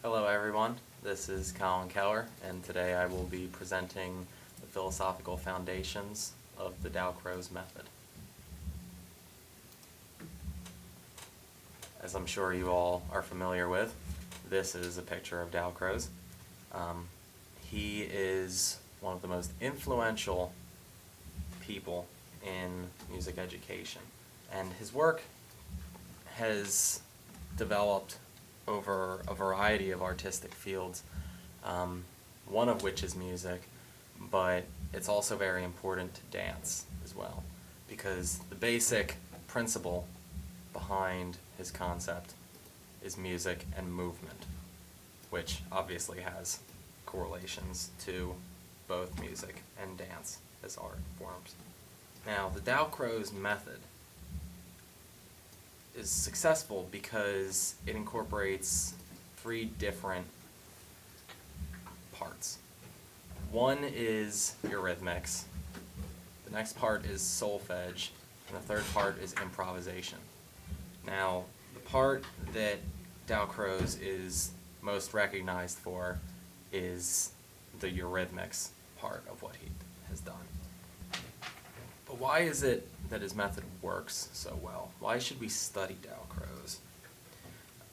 Hello everyone, this is Colin Keller, and today I will be presenting the philosophical foundations of the Dalcroze method. As I'm sure you all are familiar with, this is a picture of Dalcroze. He is one of the most influential people in music education, and his work has developed over a variety of artistic fields, one of which is music, but it's also very important to dance as well, because the basic principle behind his concept is music and movement, which obviously has correlations to both music and dance as art forms. Now, the Dalcroze method is successful because it incorporates three different parts. One is eurythmics, the next part is solfege, and the third part is improvisation. Now, the part that Dalcroze is most recognized for is the eurythmics part of what he has done. But why is it that his method works so well? Why should we study Dalcroze?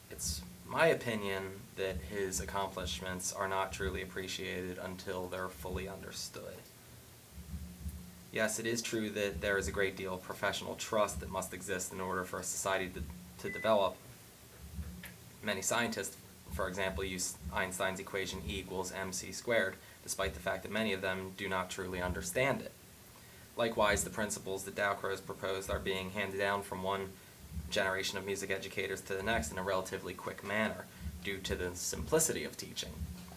It's my opinion that his accomplishments are not truly appreciated until they're fully understood. Yes, it is true that there is a great deal of professional trust that must exist in order for a society to develop. Many scientists, for example, use Einstein's equation E equals mc squared, despite the fact that many of them do not truly understand it. Likewise, the principles that Dalcroze proposed are being handed down from one generation of music educators to the next in a relatively quick manner due to the simplicity of teaching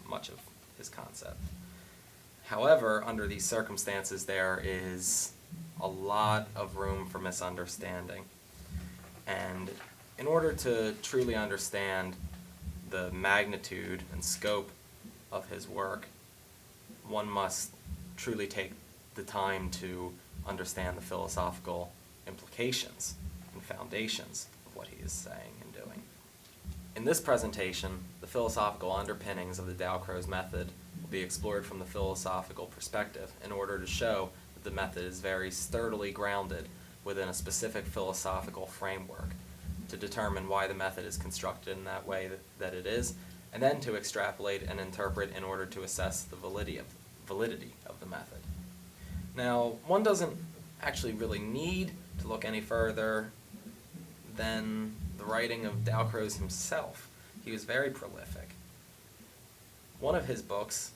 much of his concept. However, under these circumstances, there is a lot of room for misunderstanding. And in order to truly understand the magnitude and scope of his work, one must truly take the time to understand the philosophical implications and foundations of what he is saying and doing. In this presentation, the philosophical underpinnings of the Dalcroze method will be explored from the philosophical perspective in order to show that the method is very sturdily grounded within a specific philosophical framework, to determine why the method is constructed in that way that it is, and then to extrapolate and interpret in order to assess the validity of the method. Now, one doesn't actually really need to look any further than the writing of Dalcroze himself. He was very prolific. One of his books,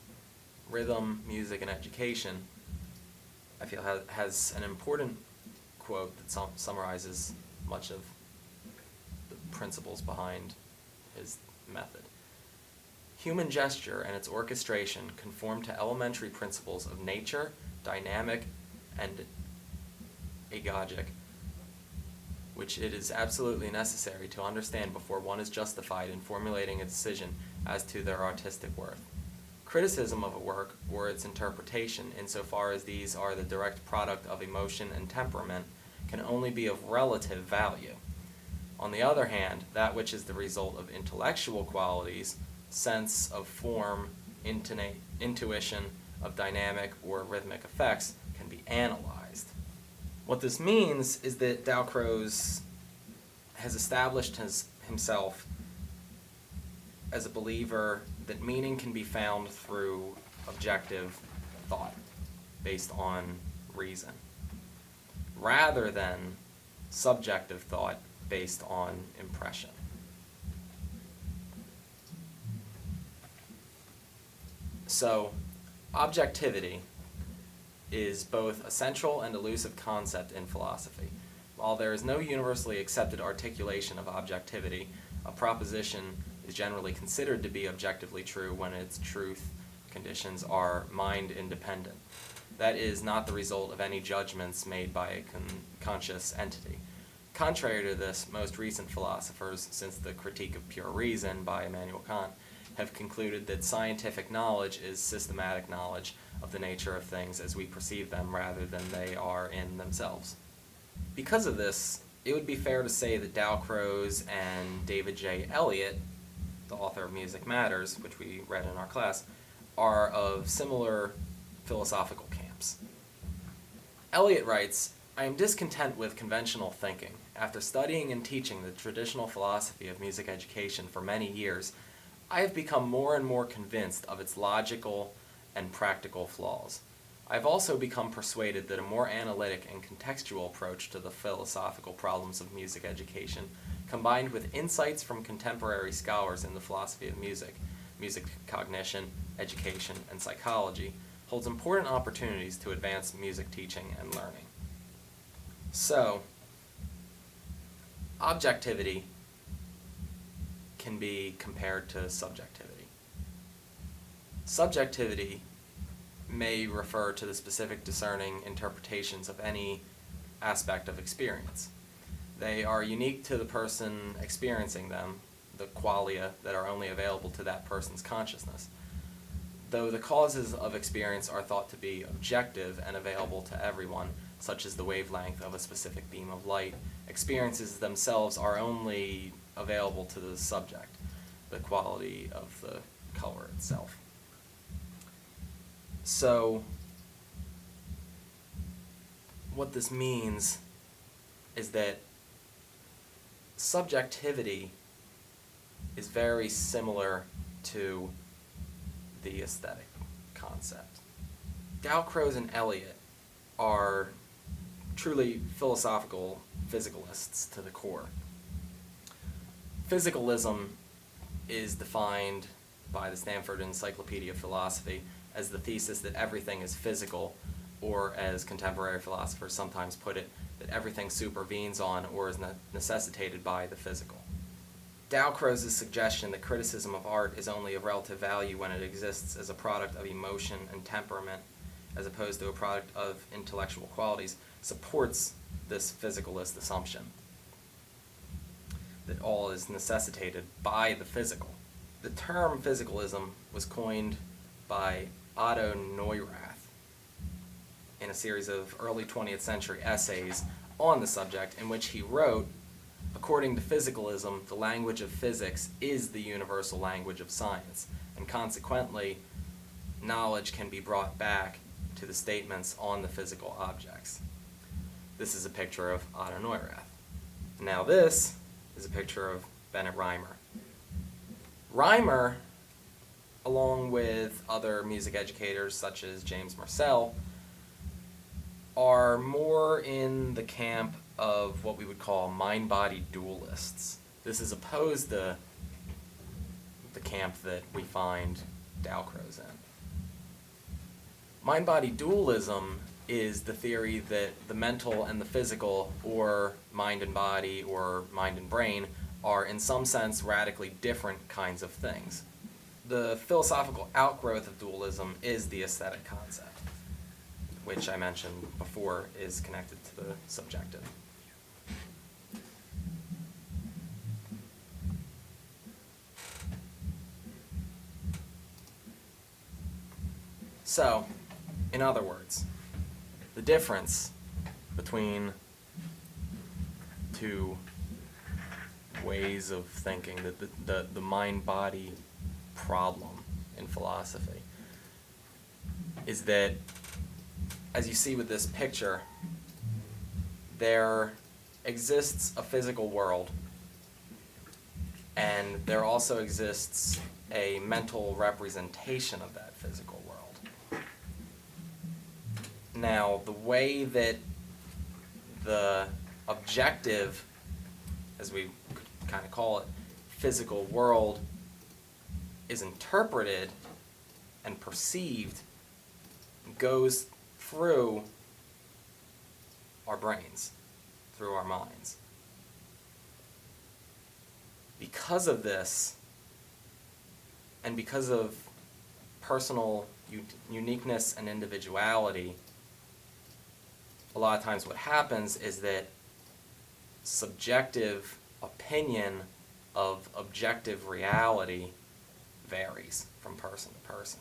Rhythm, Music, and Education, I feel has an important quote that summarizes much of the principles behind his method. Human gesture and its orchestration conform to elementary principles of nature, dynamic, and agogic, which it is absolutely necessary to understand before one is justified in formulating a decision as to their artistic worth. Criticism of a work or its interpretation, insofar as these are the direct product of emotion and temperament, can only be of relative value. On the other hand, that which is the result of intellectual qualities, sense of form, intuition of dynamic or rhythmic effects, can be analyzed. What this means is that Dalcroze has established himself as a believer that meaning can be found through objective thought based on reason, rather than subjective thought based on impression. So, objectivity is both a central and elusive concept in philosophy. While there is no universally accepted articulation of objectivity, a proposition is generally considered to be objectively true when its truth conditions are mind-independent. That is not the result of any judgments made by a conscious entity. Contrary to this, most recent philosophers, since the Critique of Pure Reason by Immanuel Kant, have concluded that scientific knowledge is systematic knowledge of the nature of things as we perceive them rather than they are in themselves. Because of this, it would be fair to say that Dalcroze and David J. Eliot the author of Music Matters, which we read in our class, are of similar philosophical camps. Eliot writes, "I am discontent with conventional thinking. After studying and teaching the traditional philosophy of music education for many years, I have become more and more convinced of its logical and practical flaws. I have also become persuaded that a more analytic and contextual approach to the philosophical problems of music education, combined with insights from contemporary scholars in the philosophy of music, music cognition, education, and psychology, holds important opportunities to advance music teaching and learning." So, objectivity can be compared to subjectivity. Subjectivity may refer to the specific discerning interpretations of any aspect of experience. They are unique to the person experiencing them, the qualia that are only available to that person's consciousness. Though the causes of experience are thought to be objective and available to everyone, such as the wavelength of a specific beam of light, experiences themselves are only available to the subject, the quality of the color itself. So, what this means is that subjectivity is very similar to the aesthetic concept. Dalcroze and Eliot are truly philosophical physicalists to the core. Physicalism is defined by the Stanford Encyclopedia of Philosophy as the thesis that everything is physical, or as contemporary philosophers sometimes put it, that everything supervenes on or is necessitated by the physical. Dalcroze's suggestion that criticism of art is only of relative value when it exists as a product of emotion and temperament, as opposed to a product of intellectual qualities, supports this physicalist assumption that all is necessitated by the physical. The term physicalism was coined by Otto Neurath in a series of early 20th century essays on the subject, in which he wrote, "According to physicalism, the language of physics is the universal language of science, and consequently, knowledge can be brought back to the statements on the physical objects." This is a picture of Otto Neurath. Now this is a picture of Bennett Reimer. Reimer, along with other music educators such as James Marcel, are more in the camp of what we would call mind-body dualists. This is opposed to the camp that we find Dalcroze in. Mind-body dualism is the theory that the mental and the physical, or mind and body, or mind and brain, are in some sense radically different kinds of things. The philosophical outgrowth of dualism is the aesthetic concept, which I mentioned before is connected to the subjective. So, in other words, the difference between two ways of thinking, the mind-body problem in philosophy, is that, as you see with this picture, there exists a physical world, and there also exists a mental representation of that physical world. Now, the way that the objective, as we could kind of call it, physical world is interpreted and perceived goes through our brains, through our minds. Because of this, and because of personal uniqueness and individuality, a lot of times what happens is that subjective opinion of objective reality varies from person to person.